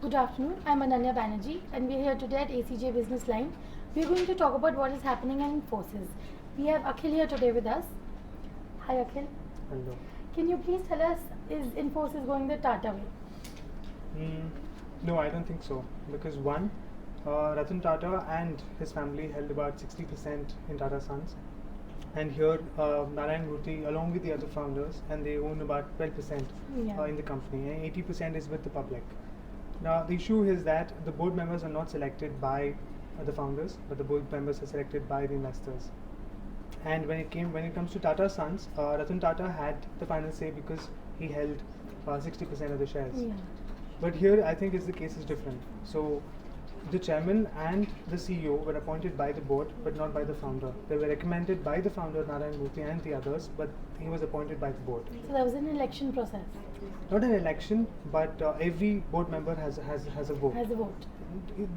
Good afternoon. I'm Ananya Banerjee, and we're here today at ACJ Business Line. We're going to talk about what is happening in Infosys. We have Akhil here today with us. Hi, Akhil. Hello. Can you please tell us, is Infosys going the Tata way? No, I don't think so. Because one, Ratan Tata and his family held about 60% in Tata Sons. And here, Narayan Murthy, along with the other founders, and they own about 12% Yeah. in the company, and 80% is with the public. Now, the issue is that the board members are not selected by the founders, but the board members are selected by the investors. And when it comes to Tata Sons, Ratan Tata had the final say because he held 60% of the shares. Yeah. But here, I think the case is different. So, the chairman and the CEO were appointed by the board, but not by the founder. They were recommended by the founder Narayan Murthy and the others, but he was appointed by the board. So that was an election process. Not an election, but every board member has a vote. Has a vote.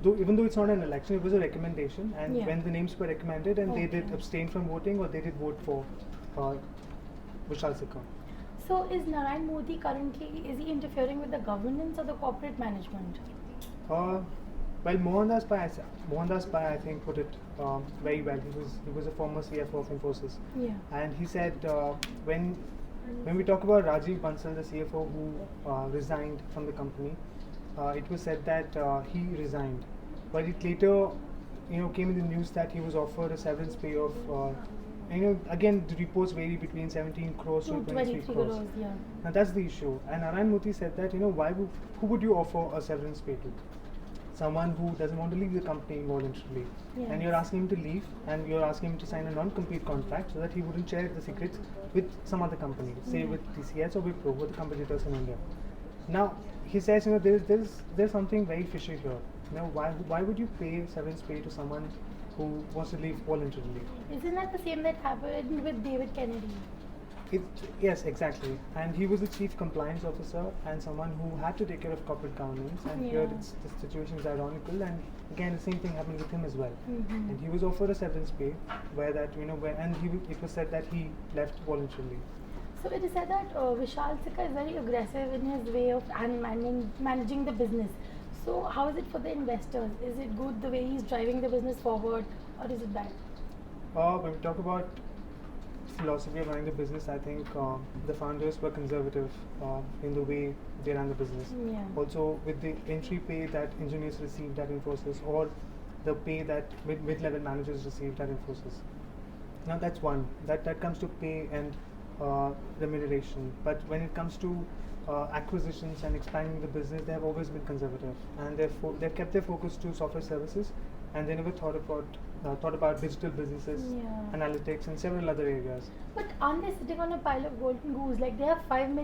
Even though it's not an election, it was a recommendation, and Yeah. when the names were recommended, and they did Okay. abstain from voting, or they did vote for Vishal Sikka. So is Narayan Modi currently, is he interfering with the governance or the corporate management? Well, Mohandas Pai, I think, put it very well. He was a former CFO of Infosys, Yeah. and he said when we talk about Rajiv Bansal, the CFO who resigned from the company, it was said that he resigned, but it later, came in the news that he was offered a severance pay of, again the reports vary between 17 crores to 23 crores. crores, yeah. Now that's the issue. And Narayan Murthy said that who would you offer a severance pay to? Someone who doesn't want to leave the company voluntarily, and you're Yes. asking him to leave, and you're asking him to sign a non-compete contract so that he wouldn't share the secrets with some other company, say with TCS or Wipro, with the competitors in India. Now he says, there's something very fishy here. Why would you pay severance pay to someone who wants to leave voluntarily? Isn't that the same that happened with David Kennedy? Yes, exactly. And he was the chief compliance officer and someone who had to take care of corporate governance. And here Yeah. the situation is ironical. And again, the same thing happened with him as well. Mhm. And he was offered a severance pay, where that it was said that he left voluntarily. So it is said that Vishal Sikka is very aggressive in his way of managing the business. So how is it for the investors? Is it good the way he's driving the business forward, or is it bad? When we talk about philosophy of running the business, I think the founders were conservative in the way they ran the business. Yeah. Also, with the entry pay that engineers received at Infosys, or the pay that mid-level managers received at Infosys. Now that's one. That comes to pay and remuneration. But when it comes to acquisitions and expanding the business, they have always been conservative, and they've kept their focus to software services, and they never thought about digital businesses, Yeah. analytics, and several other areas. But aren't they sitting on a pile of golden goose? Like they have $5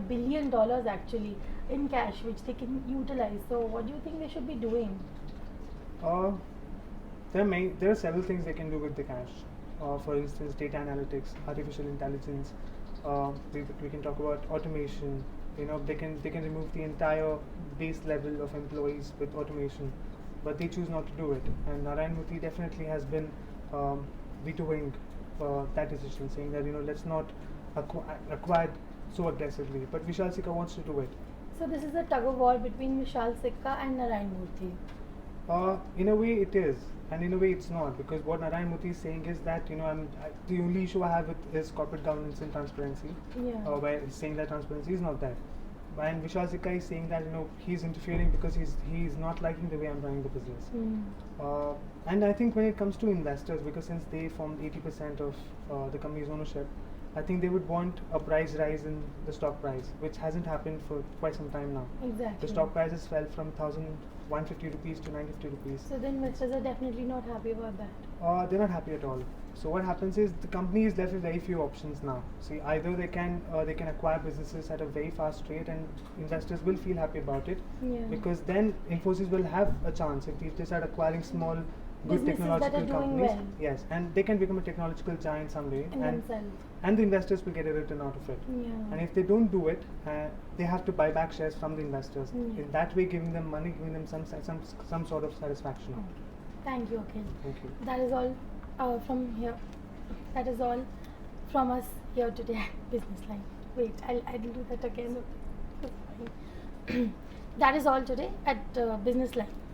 billion actually in cash, which they can utilize. So what do you think they should be doing? Uh, there are several things they can do with the cash. For instance, data analytics, artificial intelligence. We can talk about automation. They can remove the entire base level of employees with automation, but they choose not to do it. And Narayan Murthy definitely has been vetoing that decision, saying that let's not acquire so aggressively. But Vishal Sikka wants to do it. So this is a tug of war between Vishal Sikka and Narayan Murthy. In a way it is, and in a way it's not, because what Narayan Murthy is saying is that the only issue I have with is corporate governance and transparency. Yeah. Where he's saying that transparency is not there, and Vishal Sikka is saying that he's interfering because he's not liking the way I'm running the business. And I think when it comes to investors, because since they formed 80% of the company's ownership, I think they would want a price rise in the stock price, which hasn't happened for quite some time now. Exactly. The stock prices fell from 1,150 rupees to 950 rupees. So the investors are definitely not happy about that. They're not happy at all. So what happens is the company is left with very few options now. See, either they can acquire businesses at a very fast rate, and investors will feel happy about it, Yeah. because then Infosys will have a chance if they start acquiring small, good Businesses that are technological doing companies. well. Yes, and they can become a technological giant someday, And themselves. and the investors will get a return out of it. Yeah. And if they don't do it, they have to buy back shares from the investors. Yeah. In that way, giving them money, giving them some sort of satisfaction. Okay. Thank you, Akhil. Thank you. That is all from here. That is all from us here today at Business Line. Wait, I'll do that again. That is all today at Business Line.